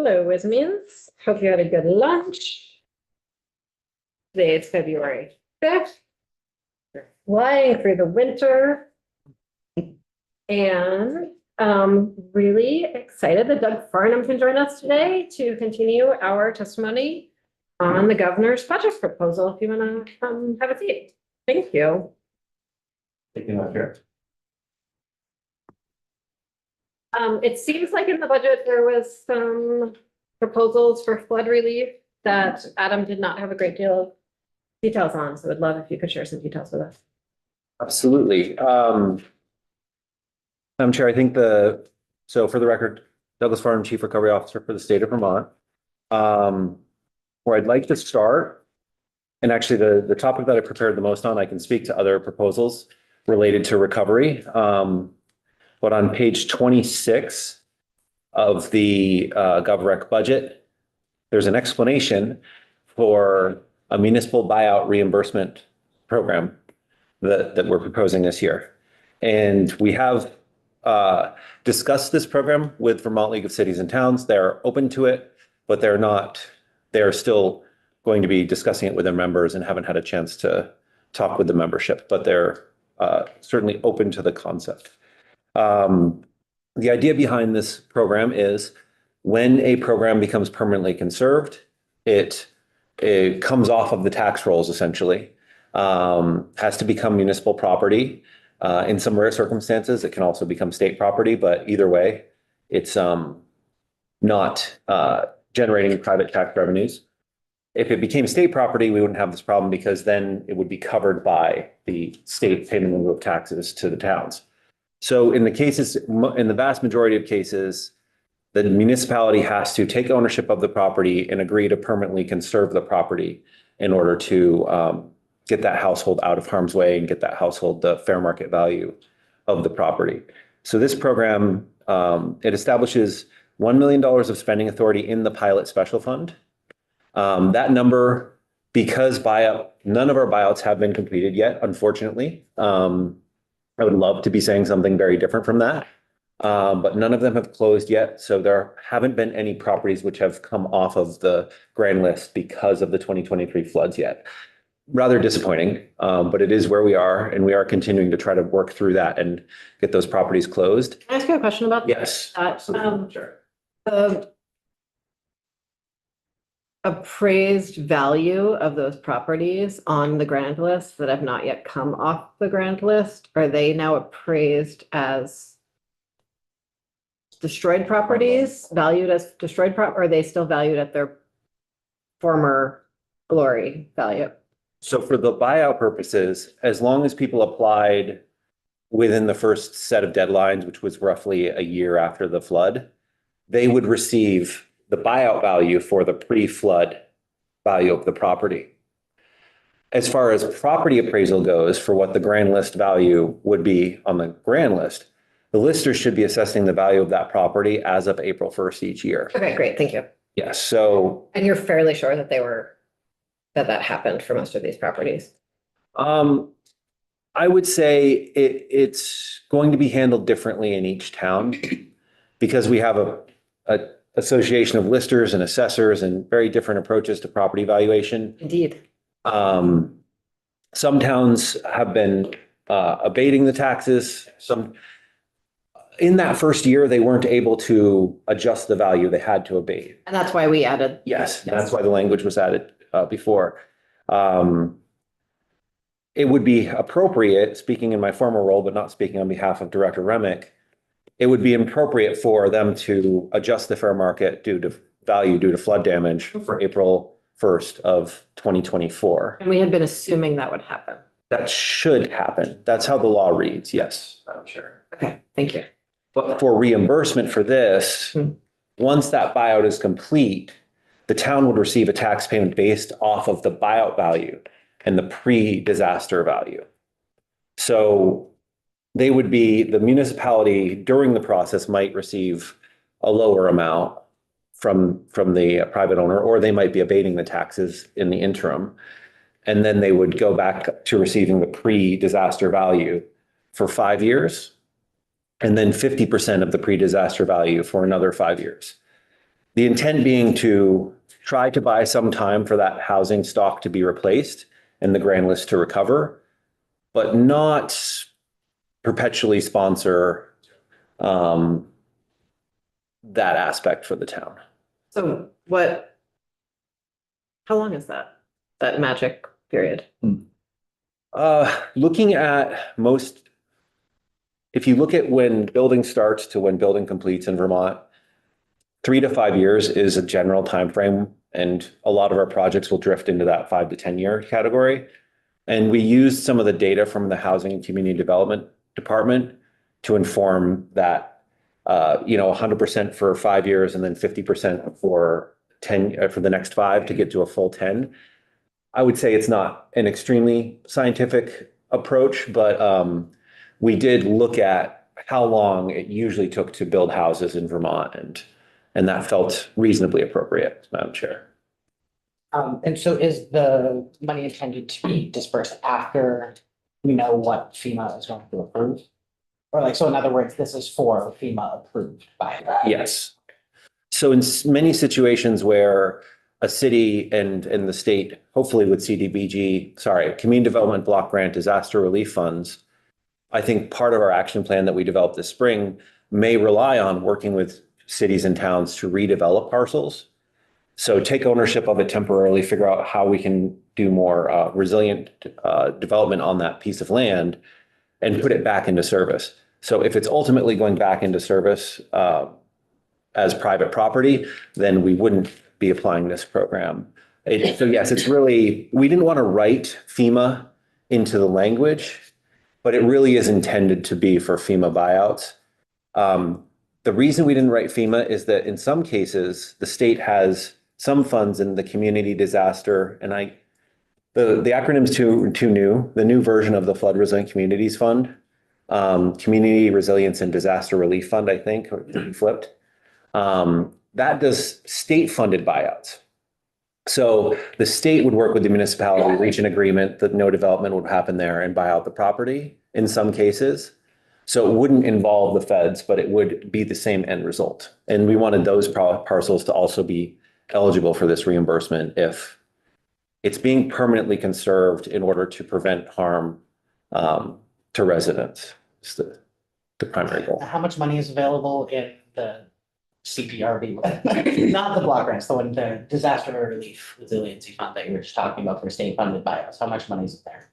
Hello, Wismians. Hope you had a good lunch. Today it's February 5th. We're flying through the winter. And really excited that Doug Farnham can join us today to continue our testimony on the governor's budget proposal. If you want to have a seat. Thank you. Thank you, Madam Chair. It seems like in the budget, there was some proposals for flood relief that Adam did not have a great deal of details on. So I'd love if you could share some details with us. Absolutely. Madam Chair, I think so for the record, Douglas Farnham, Chief Recovery Officer for the state of Vermont. Where I'd like to start, and actually the topic that I prepared the most on, I can speak to other proposals related to recovery. But on page 26 of the GovRec budget, there's an explanation for a municipal buyout reimbursement program that we're proposing this year. And we have discussed this program with Vermont League of Cities and Towns. They're open to it, but they're still going to be discussing it with their members and haven't had a chance to talk with the membership, but they're certainly open to the concept. The idea behind this program is when a program becomes permanently conserved, it comes off of the tax rolls essentially, has to become municipal property. In some rare circumstances, it can also become state property, but either way, it's not generating private tax revenues. If it became state property, we wouldn't have this problem because then it would be covered by the state payment in lieu of taxes to the towns. So in the vast majority of cases, the municipality has to take ownership of the property and agree to permanently conserve the property in order to get that household out of harm's way and get that household the fair market value of the property. So this program, it establishes $1 million of spending authority in the pilot special fund. That number, because none of our buyouts have been completed yet, unfortunately. I would love to be saying something very different from that, but none of them have closed yet. So there haven't been any properties which have come off of the grand list because of the 2023 floods yet. Rather disappointing, but it is where we are, and we are continuing to try to work through that and get those properties closed. Can I ask you a question about Yes. Sure. The appraised value of those properties on the grand list that have not yet come off the grand list, are they now appraised as destroyed properties, valued as destroyed or are they still valued at their former glory value? So for the buyout purposes, as long as people applied within the first set of deadlines, which was roughly a year after the flood, they would receive the buyout value for the pre-flood value of the property. As far as property appraisal goes, for what the grand list value would be on the grand list, the listers should be assessing the value of that property as of April 1st each year. Okay, great. Thank you. Yes. So. And you're fairly sure that that happened for most of these properties? I would say it's going to be handled differently in each town because we have a association of listers and assessors and very different approaches to property valuation. Indeed. Some towns have been abating the taxes. In that first year, they weren't able to adjust the value. They had to abate. And that's why we added. Yes, that's why the language was added before. It would be appropriate, speaking in my former role, but not speaking on behalf of Director Remick, it would be appropriate for them to adjust the fair market due to flood damage for April 1st of 2024. And we had been assuming that would happen. That should happen. That's how the law reads. Yes, I'm sure. Okay, thank you. But for reimbursement for this, once that buyout is complete, the town would receive a tax payment based off of the buyout value and the pre-disaster value. So the municipality during the process might receive a lower amount from the private owner, or they might be abating the taxes in the interim. And then they would go back to receiving the pre-disaster value for 5 years, and then 50% of the pre-disaster value for another 5 years. The intent being to try to buy some time for that housing stock to be replaced and the grand list to recover, but not perpetually sponsor that aspect for the town. So how long is that magic period? Looking at if you look at when building starts to when building completes in Vermont, 3 to 5 years is a general timeframe, and a lot of our projects will drift into that 5 to 10 year category. And we used some of the data from the Housing and Community Development Department to inform that, 100% for 5 years and then 50% for the next 5 to get to a full 10. I would say it's not an extremely scientific approach, but we did look at how long it usually took to build houses in Vermont, and that felt reasonably appropriate, Madam Chair. And so is the money intended to be dispersed after we know what FEMA is going to approve? Or like, so in other words, this is for FEMA approved by. Yes. So in many situations where a city and the state, hopefully with Community Development Block Grant Disaster Relief Funds, I think part of our action plan that we developed this spring may rely on working with cities and towns to redevelop parcels. So take ownership of it temporarily, figure out how we can do more resilient development on that piece of land and put it back into service. So if it's ultimately going back into service as private property, then we wouldn't be applying this program. So yes, we didn't want to write FEMA into the language, but it really is intended to be for FEMA buyouts. The reason we didn't write FEMA is that in some cases, the state has some funds in the community disaster, and the acronym's too new. The new version of the Flood Resilient Communities Fund, Community Resilience and Disaster Relief Fund, I think, or flipped. That does state-funded buyouts. So the state would work with the municipality, reach an agreement that no development would happen there and buy out the property in some cases. So it wouldn't involve the feds, but it would be the same end result. And we wanted those parcels to also be eligible for this reimbursement if it's being permanently conserved in order to prevent harm to residents. It's the primary goal. How much money is available in the CPRV, not the block grants, the disaster relief resiliency fund that you were just talking about for state funded buyouts? How much money is there?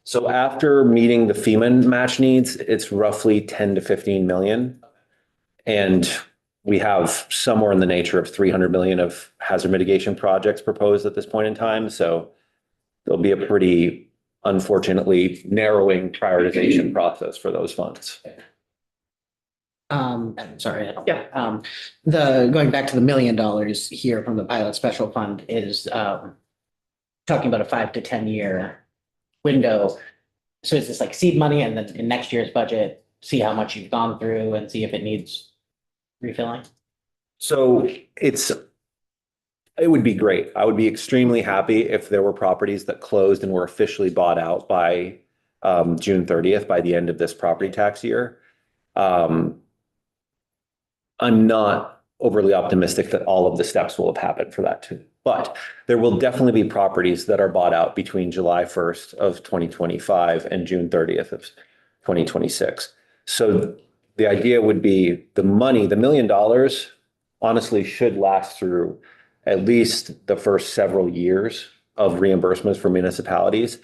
So after meeting the FEMA match needs, it's roughly 10 to 15 million. And we have somewhere in the nature of 300 million of hazard mitigation projects proposed at this point in time. So there'll be a pretty, unfortunately, narrowing prioritization process for those funds. I'm sorry. Yeah. Going back to the $1 million here from the pilot special fund is talking about a 5 to 10 year window. So is this like seed money, and then in next year's budget, see how much you've gone through and see if it needs refilling? So it would be great. I would be extremely happy if there were properties that closed and were officially bought out by June 30th, by the end of this property tax year. I'm not overly optimistic that all of the steps will have happened for that too. But there will definitely be properties that are bought out between July 1st of 2025 and June 30th of 2026. So the idea would be the money, the $1 million, honestly should last through at least the first several years of reimbursements for municipalities.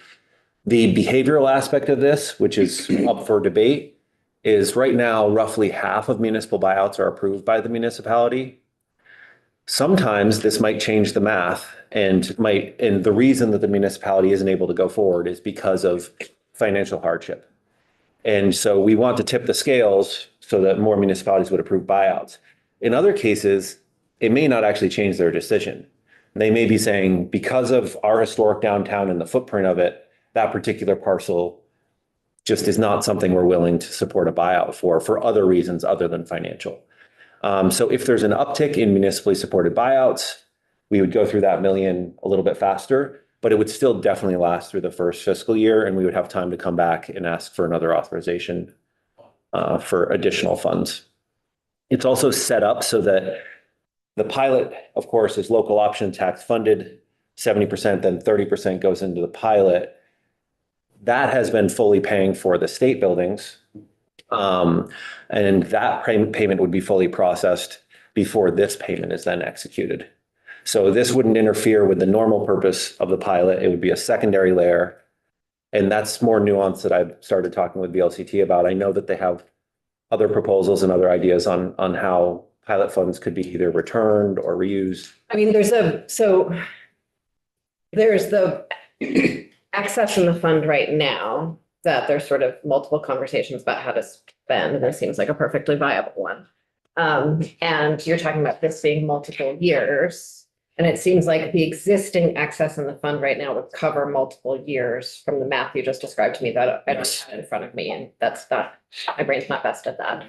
The behavioral aspect of this, which is up for debate, is right now roughly half of municipal buyouts are approved by the municipality. Sometimes this might change the math, and the reason that the municipality isn't able to go forward is because of financial hardship. And so we want to tip the scales so that more municipalities would approve buyouts. In other cases, it may not actually change their decision. They may be saying, because of our historic downtown and the footprint of it, that particular parcel just is not something we're willing to support a buyout for other reasons other than financial. So if there's an uptick in municipally supported buyouts, we would go through that $1 million a little bit faster, but it would still definitely last through the first fiscal year, and we would have time to come back and ask for another authorization for additional funds. It's also set up so that The pilot, of course, is local option tax funded, 70%, then 30% goes into the pilot. That has been fully paying for the state buildings. And that payment would be fully processed before this payment is then executed. So this wouldn't interfere with the normal purpose of the pilot. It would be a secondary layer. And that's more nuance that I've started talking with VLCT about. I know that they have other proposals and other ideas on how pilot funds could be either returned or reused. I mean, there's the access in the fund right now that there's sort of multiple conversations about how to spend, and this seems like a perfectly viable one. And you're talking about this being multiple years, and it seems like the existing access in the fund right now would cover multiple years from the math you just described to me that I don't have in front of me, and that's not, my brain's not best at that.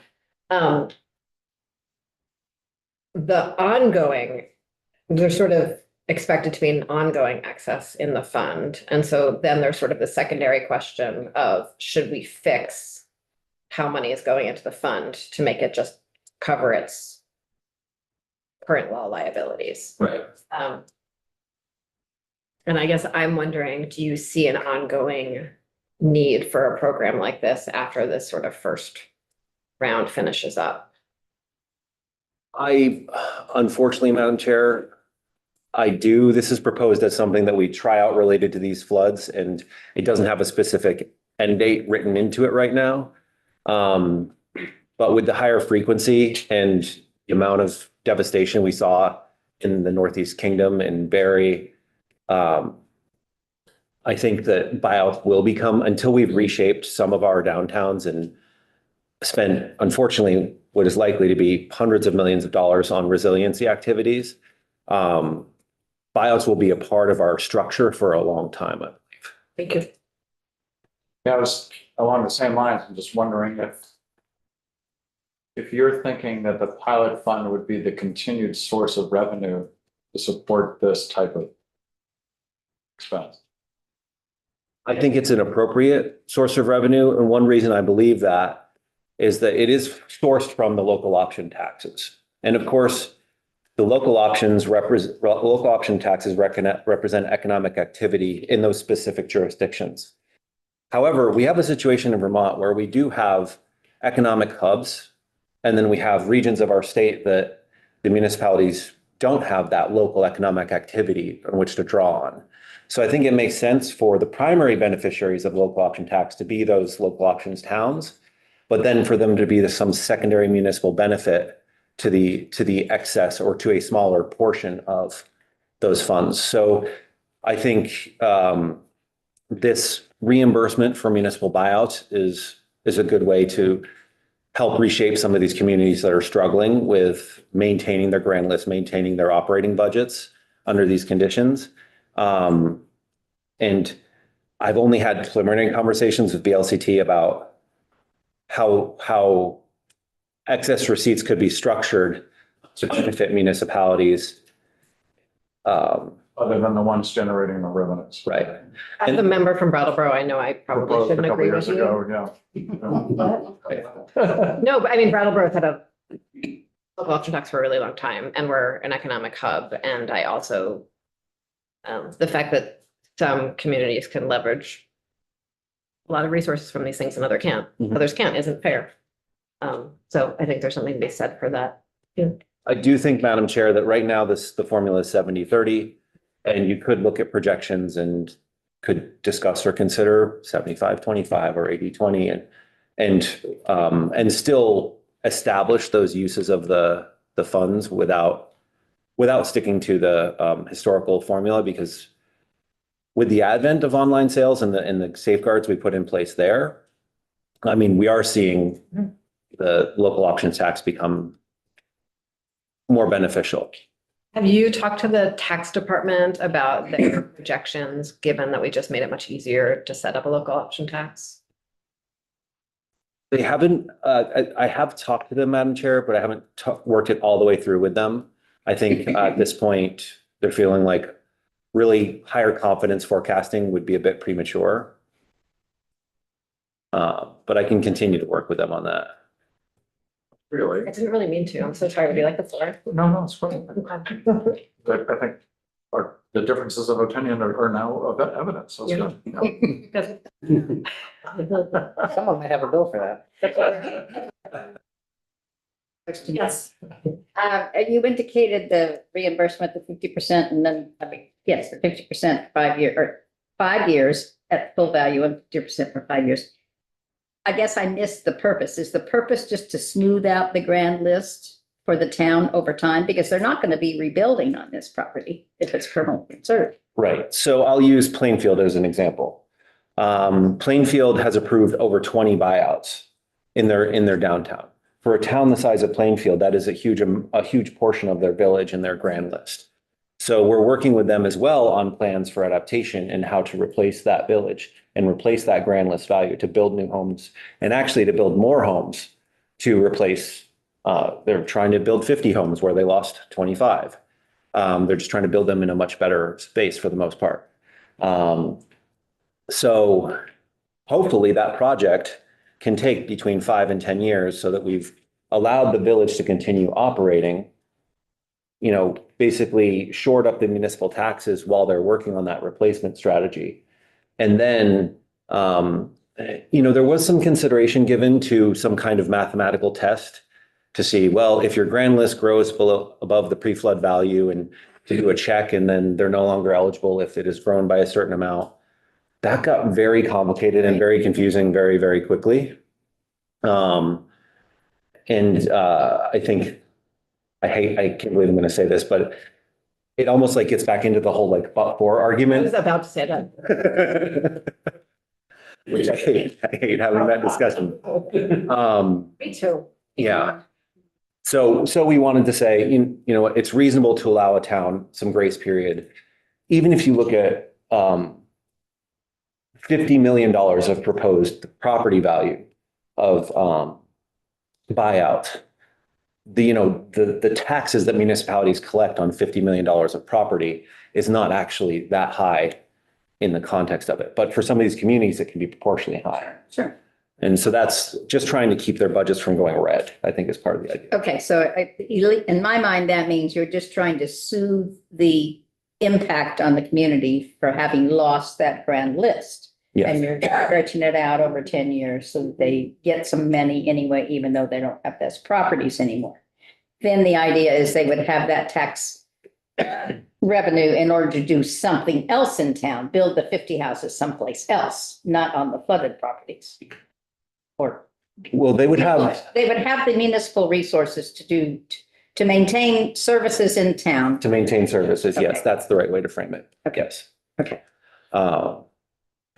The ongoing, there's sort of expected to be an ongoing access in the fund. And so then there's sort of the secondary question of, should we fix how money is going into the fund to make it just cover its current law liabilities? Right. And I guess I'm wondering, do you see an ongoing need for a program like this after this sort of first round finishes up? Unfortunately, Madam Chair, I do. This is proposed as something that we try out related to these floods, and it doesn't have a specific end date written into it right now. But with the higher frequency and the amount of devastation we saw in the Northeast Kingdom and Barrie, I think that buyouts will become, until we've reshaped some of our downtowns and spent, unfortunately, what is likely to be hundreds of millions of dollars on resiliency activities. Buyouts will be a part of our structure for a long time, I believe. Thank you. Yeah, I was along the same lines. I'm just wondering if you're thinking that the pilot fund would be the continued source of revenue to support this type of expense. I think it's an appropriate source of revenue. And one reason I believe that is that it is sourced from the local option taxes. And of course, the local option taxes represent economic activity in those specific jurisdictions. However, we have a situation in Vermont where we do have economic hubs, and then we have regions of our state that the municipalities don't have that local economic activity on which to draw on. So I think it makes sense for the primary beneficiaries of local option tax to be those local options towns, but then for them to be some secondary municipal benefit to the excess or to a smaller portion of those funds. So I think this reimbursement for municipal buyouts is a good way to help reshape some of these communities that are struggling with maintaining their grand list, maintaining their operating budgets under these conditions. And I've only had preliminary conversations with VLCT about how excess receipts could be structured to benefit municipalities. Other than the ones generating the revenues. Right. As a member from Brattleboro, I know I probably Proposed a shouldn't couple agree years with you. ago, yeah. No, but I mean, Brattleboro's had a local option tax for a really long time, and we're an economic hub. And I also, the fact that some communities can leverage a lot of resources from these things and others can't, isn't fair. So I think there's something to be said for that. Yeah. I do think, Madam Chair, that right now the formula is 70-30, and you could look at projections and could discuss or consider 75-25 or 80-20 and still establish those uses of the funds without sticking to the historical formula, because with the advent of online sales and the safeguards we put in place there, I mean, we are seeing the local options tax become more beneficial. Have you talked to the tax department about their projections, given that we just made it much easier to set up a local option tax? They haven't, I have talked to them, Madam Chair, but I haven't worked it all the way through with them. I think at this point, they're feeling like really higher confidence forecasting would be a bit premature. But I can continue to work with them on that. Really? I didn't really mean to. I'm so sorry to be like the floor. No, it's fine. But I think the differences of opinion are now evidence. So it's good. Someone might have a bill for that. Yes. You indicated the reimbursement, the 50%, and then, I mean, yes, the 50% 5 year, or 5 years at full value and 50% for 5 years. I guess I missed the purpose. Is the purpose just to smooth out the grand list for the town over time? Because they're not going to be rebuilding on this property if it's permanently conserved. Right. So I'll use Plainfield as an example. Plainfield has approved over 20 buyouts in their downtown. For a town the size of Plainfield, that is a huge portion of their village and their grand list. So we're working with them as well on plans for adaptation and how to replace that village and replace that grand list value to build new homes and actually to build more homes to replace. They're trying to build 50 homes where they lost 25. They're just trying to build them in a much better space for the most part. So hopefully that project can take between 5 and 10 years so that we've allowed the village to continue operating, basically shored up the municipal taxes while they're working on that replacement strategy. And then, there was some consideration given to some kind of mathematical test to see, well, if your grand list grows above the pre-flood value and to do a check and then they're no longer eligible if it has grown by a certain amount. That got very complicated and very confusing very, very quickly. I think I can't believe I'm going to say this, but it almost like gets back into the whole like but-for I argument. was about to say that. Which I hate having that discussion. Me too. Yeah. So we wanted to say, what, it's reasonable to allow a town some grace period. Even if you look at $50 million of proposed property value of buyout, the taxes that municipalities collect on $50 million of property is not actually that high in the context of it. But for some of these communities, it can be proportionally higher. Sure. And so that's just trying to keep their budgets from going red, I think is part of the idea. Okay, so in my mind, that means you're just trying to soothe the impact on the community for having lost that grand list. And Yes, you're stretching it out over 10 years so that they get some money anyway, even though they don't have those properties anymore. Then the idea is they would have that tax revenue in order to do something else in town, build the 50 houses someplace else, not on the flooded properties. Or well, they would have the municipal resources to maintain services in town. to maintain services. Yes, Okay. that's the right way to frame it. Okay. Yes. Okay.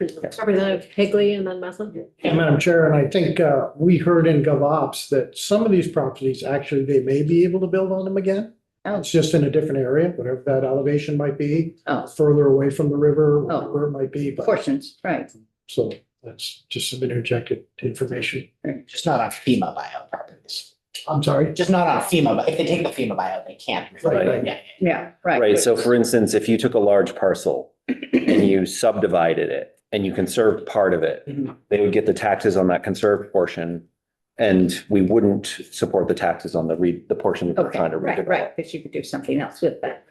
Representative Higley and then Meslin. Yeah, Madam Chair, and I think we heard in GovOps that some of these properties, actually, they may be able to build on them again. Oh. It's just in a different area, whatever that elevation might be, Oh, further away from the river, Oh. whatever it might be. But portions, right. so that's just some interjected information. Just not on FEMA buyout properties. I'm sorry. Just not on FEMA, but if they take the FEMA buyout, they can't. Right. Yeah. Yeah, right. Right. So for instance, if you took a large parcel and you subdivided it and you conserved part of it, Mhm. they would get the taxes on that conserved portion. And we wouldn't support the taxes on the portion that they're Okay, trying to right, redevelop. right, because you could do something else with that.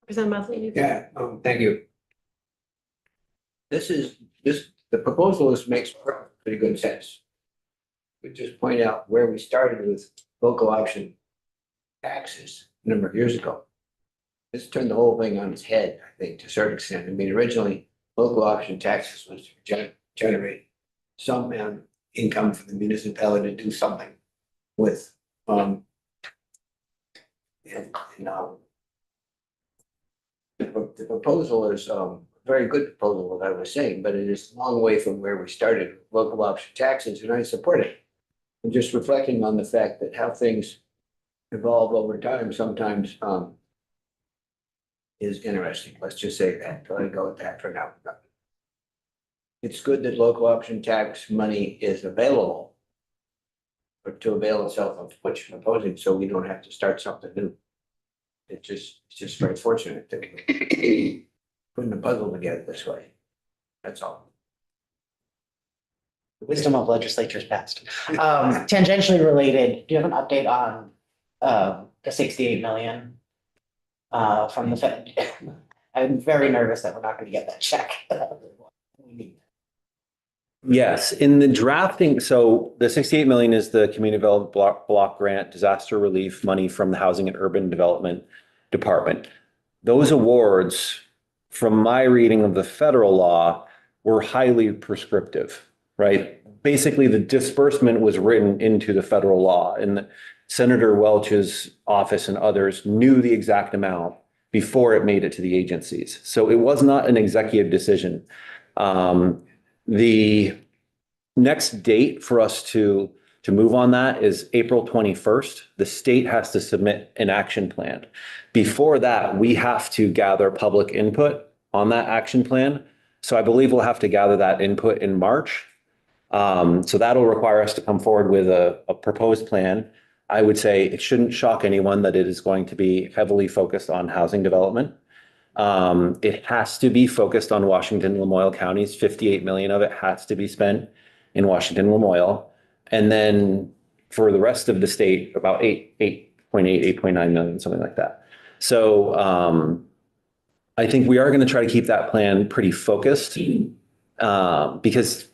Representative Meslin. Yeah, thank you. The proposal makes pretty good sense. We just point out where we started with local option taxes a number of years ago. This turned the whole thing on its head, I think, to a certain extent. I mean, originally, local option taxes was to generate some income for the municipality to do something with. The proposal is a very good proposal, what I was saying, but it is a long way from where we started, with local option taxes, and I support it. I'm just reflecting on the fact that how things evolve over time sometimes is interesting. Let's just say that. Let it go with that for now. It's good that local option tax money is available, but to avail itself of what you're proposing, so we don't have to start something new. It's just very fortunate that we're putting the puzzle together this way. That's all. Wisdom of legislatures past. Tangentially related, do you have an update on the 68 million from the Fed? I'm very nervous that we're not gonna get that check. Yes, in the drafting, so the 68 million is the community development block grant disaster relief money from the Housing and Urban Development Department. Those awards, from my reading of the federal law, were highly prescriptive, right? Basically, the disbursement was written into the federal law, and Senator Welch's office and others knew the exact amount before it made it to the agencies. So it was not an executive decision. The next date for us to move on that is April 21st. The state has to submit an action plan. Before that, we have to gather public input on that action plan. So I believe we'll have to gather that input in March. So that'll require us to come forward with a proposed plan. I would say it shouldn't shock anyone that it is going to be heavily focused on housing development. It has to be focused on Washington, Lamoille counties. 58 million of it has to be spent in Washington, Lamoille. And then for the rest of the state, about 8.9 million, something like that. So I think we are going to try to keep that plan pretty focused because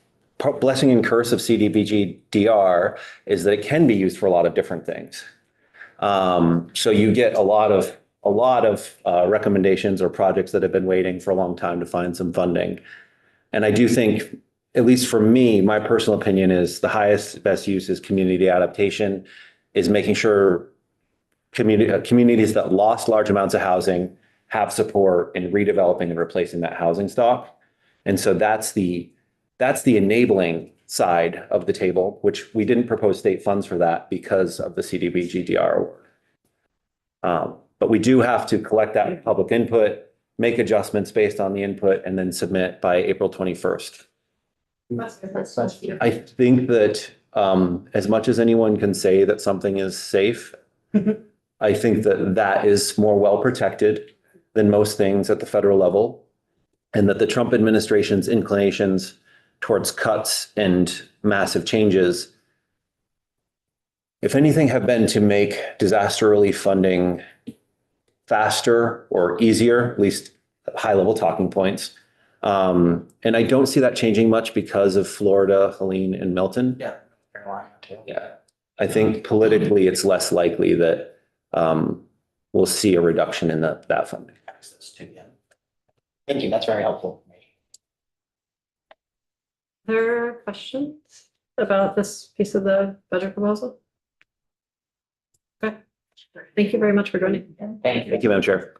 blessing and curse of CDBG DR is that it can be used for a lot of different things. So you get a lot of recommendations or projects that have been waiting for a long time to find some funding. And I do think, at least for me, my personal opinion is the highest, best use is community adaptation, is making sure communities that lost large amounts of housing have support in redeveloping and replacing that housing stock. And so that's the enabling side of the table, which we didn't propose state funds for that because of the CDBG DR award. But we do have to collect that public input, make adjustments based on the input, and then submit by April 21st. I think that as much as anyone can say that something is safe, I think that that is more well protected than most things at the federal level, and that the Trump administration's inclinations towards cuts and massive changes, if anything, have been to make disaster relief funding faster or easier, at least high-level talking points. And I don't see that changing much because of Florida, Helene, and Milton. Yeah. Carolina too. Yeah, I think politically it's less likely that we'll see a reduction in that funding. Access to, yeah. Thank you, that's very helpful. Other questions about this piece of the budget proposal? Okay, thank you very much for joining. Thank you. Thank you, Madam Chair.